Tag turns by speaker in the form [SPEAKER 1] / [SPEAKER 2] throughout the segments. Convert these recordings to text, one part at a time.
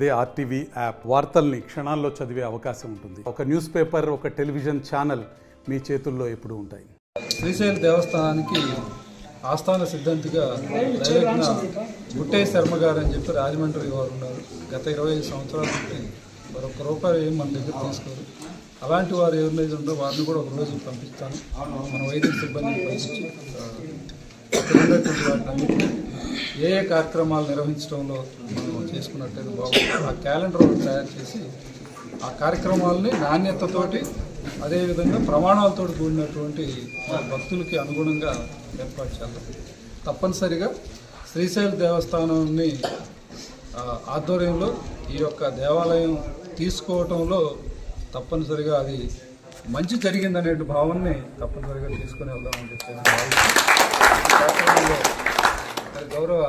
[SPEAKER 1] అదే RTV app వార్తల్ని క్షణాల్లో చదివే అవకాశం ఉంటుంది. ఒక న్యూస్ పేపర్, ఒక టెలివిజన్ ఛానల్ మీ చేతుల్లో ఎప్పుడూ ఉంటాయి.
[SPEAKER 2] శ్రీశైల దేవస్థానానికి ఆస్థాన సిద్ధాంతిగా దైవజ్ఞ గుట్టయ్య శర్మ గారు అని చెప్పి రాజమండ్రి వారు ఉన్నారు. గత 25 సంవత్సరాల నుండి మరొక రూపాయి ఏం మన దగ్గర తీసుకోరు. అలాంటి వారు ఎవరినైతే ఉందో వారిని కూడా ఒక రోజు పంపిస్తాను. మన వైద్య సిబ్బందిని పంపించి అక్కడ ఉన్నటువంటి వాటిని అన్నింటినీ ఏ కార్యక్రమాలు నిర్వహించడంలో మనం చేసుకున్నట్టయితే బాగుంటుంది. ఆ క్యాలెండర్ తయారు చేసి ఆ కార్యక్రమాలని నాణ్యతతోటి అదేవిధంగా ప్రమాణాలతో కూడినటువంటి భక్తులకి అనుగుణంగా ఏర్పాటు చేయాలి. తప్పనిసరిగా శ్రీశైల దేవస్థానాన్ని ఆధ్వర్యంలో ఈ యొక్క దేవాలయం తీసుకోవటంలో తప్పనిసరిగా అది మంచి జరిగిందనే భావనని తప్పనిసరిగా తీసుకుని వెళ్దామని చెప్పి కార్యక్రమంలో మరి గౌరవ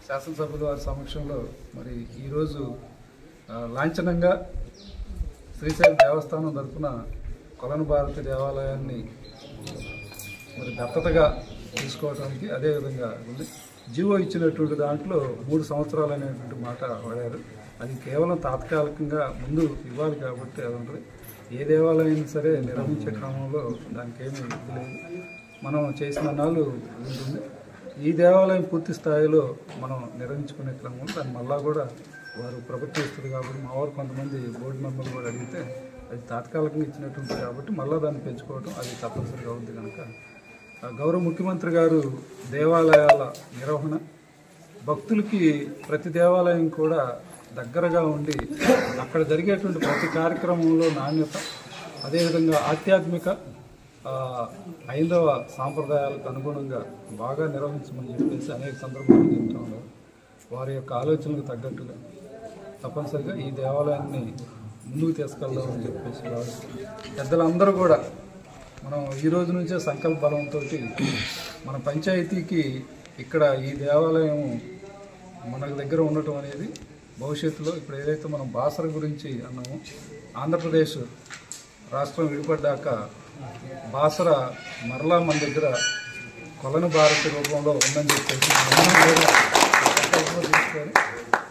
[SPEAKER 2] శాసనసభ్యుల వారి సమక్షంలో మరి ఈరోజు లాంఛనంగా శ్రీశైల దేవస్థానం తరఫున కొలను భారతి దేవాలయాన్ని మరి దత్తతగా తీసుకోవడానికి అదేవిధంగా ఉంది. జీవో ఇచ్చినటువంటి దాంట్లో 3 సంవత్సరాలు అనేటువంటి మాట వాడారు. అది కేవలం తాత్కాలికంగా ముందు ఇవ్వాలి కాబట్టి అది ఉంటుంది. ఏ దేవాలయం సరే నిర్వహించే క్రమంలో దానికి ఏమీ ఇది లేదు. మనం చేసిన నాళ్ళు ఉంటుంది. ఈ దేవాలయం పూర్తి స్థాయిలో మనం నిర్వహించుకునే క్రమంలో దాన్ని మళ్ళా కూడా వారు ప్రభుత్విస్తుంది కాబట్టి మా వారు కొంతమంది బోర్డు మెంబర్లు కూడా అడిగితే అది తాత్కాలికంగా ఇచ్చినట్టుంది కాబట్టి మళ్ళీ దాన్ని పెంచుకోవడం అది తప్పనిసరిగా ఉంది. కనుక గౌరవ ముఖ్యమంత్రి గారు దేవాలయాల నిర్వహణ, భక్తులకి ప్రతి దేవాలయం కూడా దగ్గరగా ఉండి అక్కడ జరిగేటువంటి ప్రతి కార్యక్రమంలో నాణ్యత, అదేవిధంగా ఆధ్యాత్మిక హైందవ సాంప్రదాయాలకు అనుగుణంగా బాగా నిర్వహించమని చెప్పేసి అనేక సందర్భాలు చెప్తూ ఉన్నారు. వారి యొక్క ఆలోచనలకు తగ్గట్టుగా తప్పనిసరిగా ఈ దేవాలయాన్ని ముందుకు తీసుకెళ్దామని చెప్పేసి పెద్దలందరూ కూడా మనం ఈ రోజు నుంచే సంకల్ప బలంతో మన పంచాయతీకి ఇక్కడ ఈ దేవాలయం మన దగ్గర ఉండటం అనేది భవిష్యత్తులో ఇప్పుడు ఏదైతే మనం బాసర గురించి అన్నామో, ఆంధ్రప్రదేశ్ రాష్ట్రం విడిపడ్డాక బాసర మరలా మన దగ్గర కొలను భారతి రూపంలో ఉందని చెప్పేసి తీసుకొని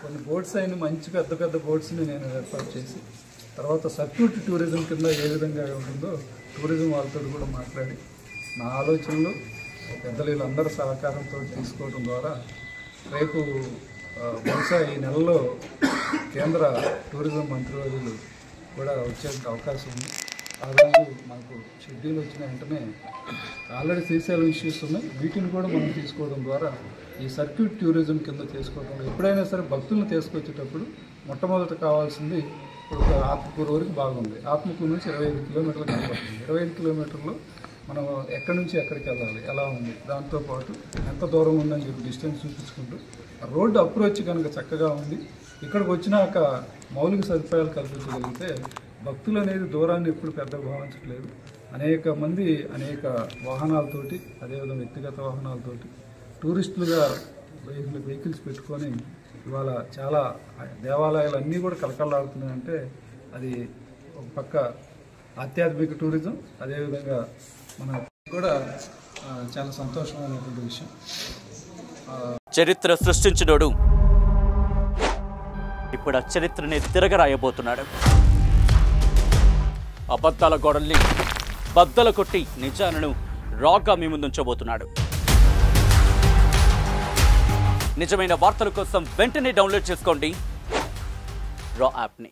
[SPEAKER 2] కొన్ని బోట్స్ అయిన మంచి పెద్ద పెద్ద బోట్స్ని నేను ఏర్పాటు చేసి తర్వాత సర్క్యూట్ టూరిజం కింద ఏ విధంగా ఉంటుందో టూరిజం వాళ్ళతో కూడా మాట్లాడి నా ఆలోచనలు పెద్దలు వీళ్ళందరూ సహకారంతో తీసుకోవడం ద్వారా రేపు బహుశా ఈ నెలలో కేంద్ర టూరిజం మంత్రివర్యులు కూడా వచ్చే అవకాశం ఉంది. ఆ రోజు మనకు షెడ్యూల్ వచ్చిన వెంటనే ఆల్రెడీ శ్రీశైలం ఇష్యూస్ ఉన్నాయి, వీటిని కూడా మనం తీసుకోవడం ద్వారా ఈ సర్క్యూట్ టూరిజం కింద చేసుకోవడం ఎప్పుడైనా సరే భక్తులను తీసుకొచ్చేటప్పుడు మొట్టమొదట కావాల్సింది ఇప్పుడు ఆత్మకూరు వరకు బాగుంది. ఆత్మకూరు నుంచి 25 కిలోమీటర్లు కనబడుతుంది. 25 కిలోమీటర్లు మనం ఎక్కడి నుంచి ఎక్కడికి వెళ్ళాలి, ఎలా ఉంది, దాంతోపాటు ఎంత దూరం ఉందని చెప్పి డిస్టెన్స్ చూపించుకుంటూ రోడ్డు అప్రోచ్ కనుక చక్కగా ఉంది. ఇక్కడికి వచ్చినాక మౌలిక సదుపాయాలు కల్పించగలిగితే భక్తులు అనేది దూరాన్ని ఎప్పుడు పెద్దగా భావించట్లేదు. అనేక మంది అనేక వాహనాలతోటి, అదేవిధంగా వ్యక్తిగత వాహనాలతోటి టూరిస్టులుగా వెహికల్స్ పెట్టుకొని ఇవాళ చాలా దేవాలయాలు అన్నీ కూడా కలకలాడుతున్నాయంటే అది ఒక పక్క ఆధ్యాత్మిక టూరిజం, అదేవిధంగా మన కూడా చాలా సంతోషమైనటువంటి విషయం.
[SPEAKER 3] చరిత్ర సృష్టించినోడు ఇప్పుడు ఆ చరిత్రని తిరగరాయబోతున్నాడు. అబద్ధాల గోడల్ని బద్దలు కొట్టి నిజాలను రాగా మీ ముందుంచబోతున్నాడు. నిజమైన వార్తల కోసం వెంటనే డౌన్లోడ్ చేసుకోండి రా యాప్ని.